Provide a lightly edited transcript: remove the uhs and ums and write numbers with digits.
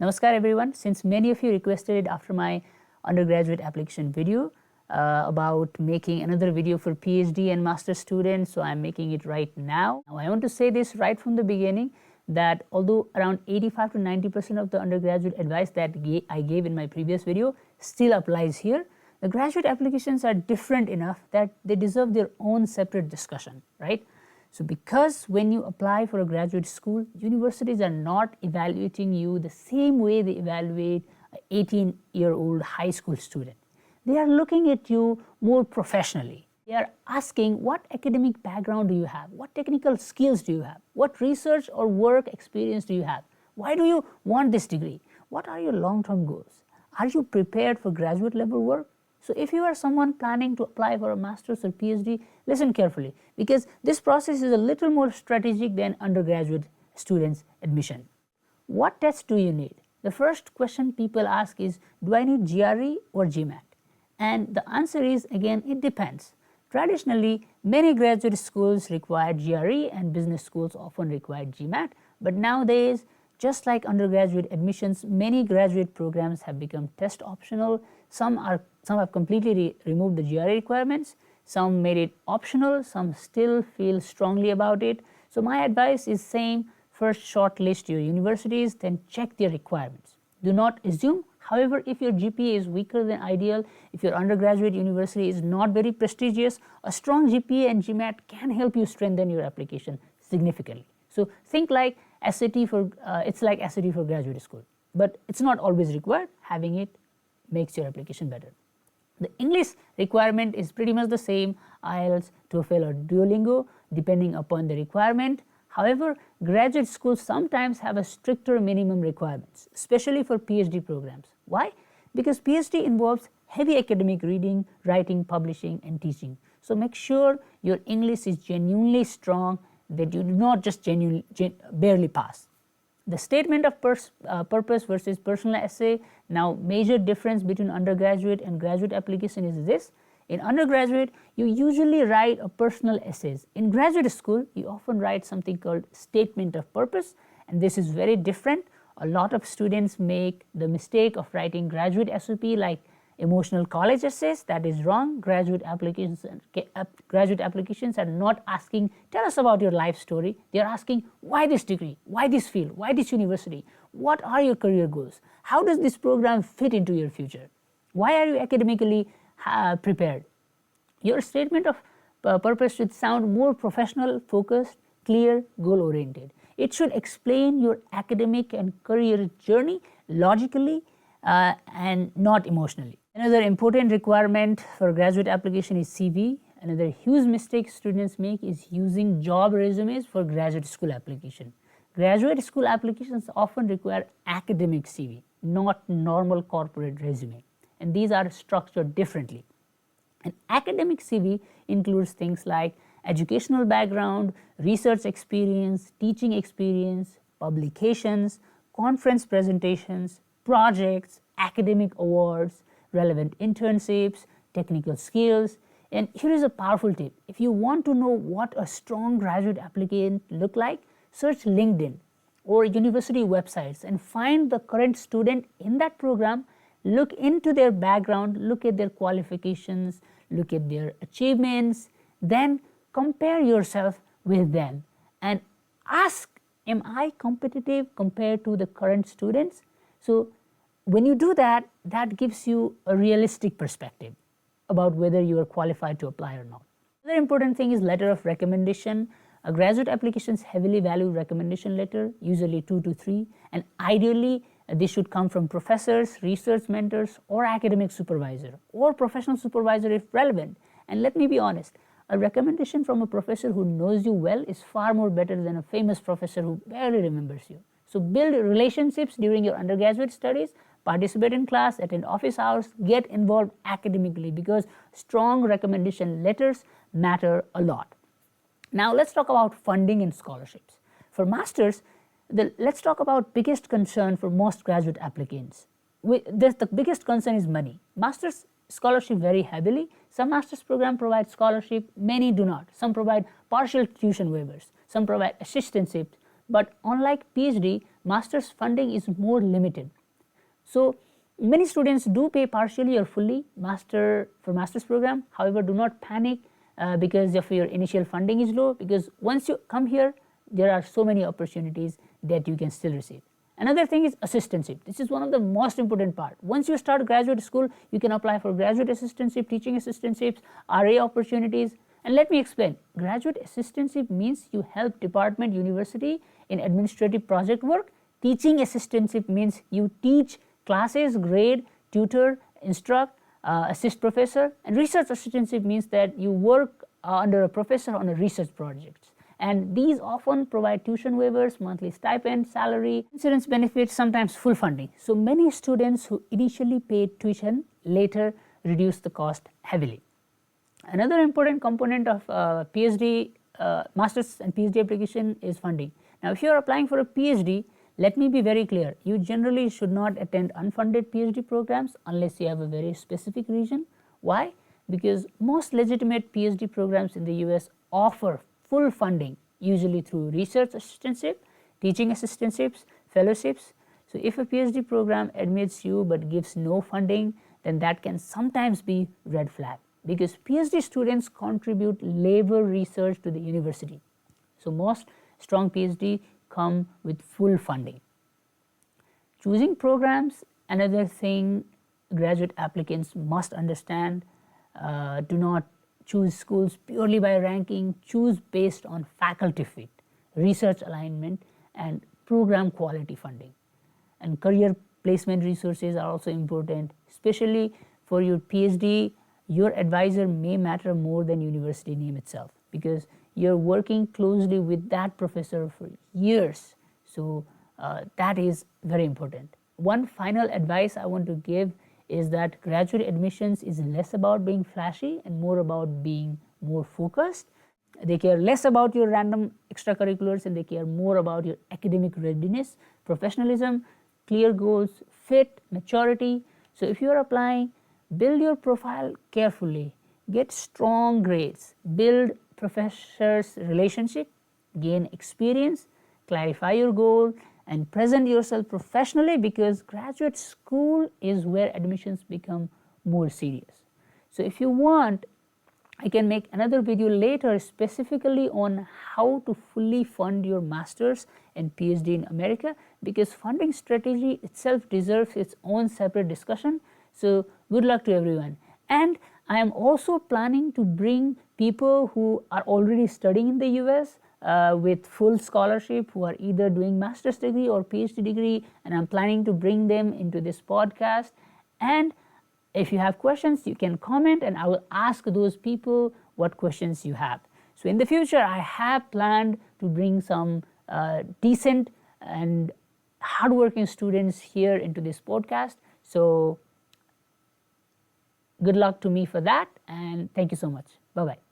Namaskar everyone. Since many of you requested it after my undergraduate application video about making another video for PhD and master students, so I'm making it right now. Now I want to say this right from the beginning that although around 85 to 90% of the undergraduate advice that I gave in my previous video still applies here, the graduate applications are different enough that they deserve their own separate discussion, right? So because when you apply for a graduate school, universities are not evaluating you the same way they evaluate an 18-year-old high school student. They are looking at you more professionally. They are asking, what academic background do you have? What technical skills do you have? What research or work experience do you have? Why do you want this degree? What are your long-term goals? Are you prepared for graduate level work? So if you are someone planning to apply for a master's or PhD, listen carefully, because this process is a little more strategic than undergraduate students' admission. What tests do you need? The first question people ask is, do I need GRE or GMAT? And the answer is, again, it depends. Traditionally, many graduate schools require GRE and business schools often require GMAT, but nowadays, just like undergraduate admissions, many graduate programs have become test optional. Some have completely removed the GRE requirements, some made it optional, some still feel strongly about it. So my advice is same, first shortlist your universities, then check their requirements. Do not assume. However, if your GPA is weaker than ideal, if your undergraduate university is not very prestigious, a strong GPA and GMAT can help you strengthen your application significantly. So think like SAT for, it's like SAT for graduate school, but it's not always required. Having it makes your application better. The English requirement is pretty much the same, IELTS, TOEFL or Duolingo, depending upon the requirement. However, graduate schools sometimes have a stricter minimum requirements, especially for PhD programs. Why? Because PhD involves heavy academic reading, writing, publishing and teaching. So make sure your English is genuinely strong, that you do not just barely pass. The statement of purpose versus personal essay. Now, major difference between undergraduate and graduate application is this. In undergraduate, you usually write a personal essays. In graduate school, you often write something called statement of purpose, and this is very different. A lot of students make the mistake of writing graduate SOP like emotional college essays. That is wrong. Graduate applications are not asking, tell us about your life story. They are asking, why this degree? Why this field? Why this university? What are your career goals? How does this program fit into your future? Why are you academically prepared? Your statement of purpose should sound more professional, focused, clear, goal-oriented. It should explain your academic and career journey logically and not emotionally. Another important requirement for graduate application is CV. Another huge mistake students make is using job resumes for graduate school application. Graduate school applications often require academic CV, not normal corporate resume, and these are structured differently. An academic CV includes things like educational background, research experience, teaching experience, publications, conference presentations, projects, academic awards, relevant internships, technical skills. And here is a powerful tip. If you want to know what a strong graduate applicant look like, search LinkedIn or university websites and find the current student in that program, look into their background, look at their qualifications, look at their achievements, then compare yourself with them and ask, am I competitive compared to the current students? So when you do that, that gives you a realistic perspective about whether you are qualified to apply or not. Another important thing is letter of recommendation. Graduate applications heavily value recommendation letter, usually 2 to 3, and ideally they should come from professors, research mentors, or academic supervisor, or professional supervisor if relevant. And let me be honest, a recommendation from a professor who knows you well is far more better than a famous professor who barely remembers you. So build relationships during your undergraduate studies, participate in class, attend office hours, get involved academically, because strong recommendation letters matter a lot. Now let's talk about funding and scholarships. For masters, let's talk about biggest concern for most graduate applicants. The biggest concern is money. Masters scholarship vary heavily. Some master's program provide scholarship, many do not. Some provide partial tuition waivers, some provide assistantships, But unlike PhD, master's funding is more limited. So many students do pay partially or fully for master's program. However, do not panic because of your initial funding is low, because once you come here, there are so many opportunities that you can still receive. Another thing is assistantship. This is one of the most important part. Once you start graduate school, you can apply for graduate assistantship, teaching assistantships, RA opportunities. And let me explain. Graduate assistantship means you help department, university in administrative project work. Teaching assistantship means you teach classes, grade, tutor, instruct, assist professor. And research assistantship means that you work under a professor on a research project. And these often provide tuition waivers, monthly stipend, salary, insurance benefits, sometimes full funding. So many students who initially paid tuition later reduce the cost heavily. Another important component of PhD, master's and PhD application is funding. Now, if you are applying for a PhD, let me be very clear. You generally should not attend unfunded PhD programs unless you have a very specific reason. Why? Because most legitimate PhD programs in the US offer full funding, usually through research assistantship, teaching assistantships, fellowships. So if a PhD program admits you but gives no funding, then that can sometimes be red flag, because PhD students contribute labor research to the university. So most strong PhD come with full funding. Choosing programs, another thing graduate applicants must understand. Do not choose schools purely by ranking. Choose based on faculty fit, research alignment, and program quality funding. And career placement resources are also important, especially for your PhD. Your advisor may matter more than university name itself, because you're working closely with that professor for years. So that is very important. One final advice I want to give is that graduate admissions is less about being flashy and more about being more focused. They care less about your random extracurriculars and they care more about your academic readiness, professionalism, clear goals, fit, maturity. So if you are applying, build your profile carefully, get strong grades, build professors' relationship, gain experience, clarify your goal, and present yourself professionally, because graduate school is where admissions become more serious. So if you want, I can make another video later specifically on how to fully fund your master's and PhD in America, because funding strategy itself deserves its own separate discussion. So good luck to everyone. And I am also planning to bring people who are already studying in the US with full scholarship, who are either doing master's degree or PhD degree, and I'm planning to bring them into this podcast. And if you have questions, you can comment and I will ask those people what questions you have. So in the future, I have planned to bring some decent and hardworking students here into this podcast. So good luck to me for that, and thank you so much. Bye-bye.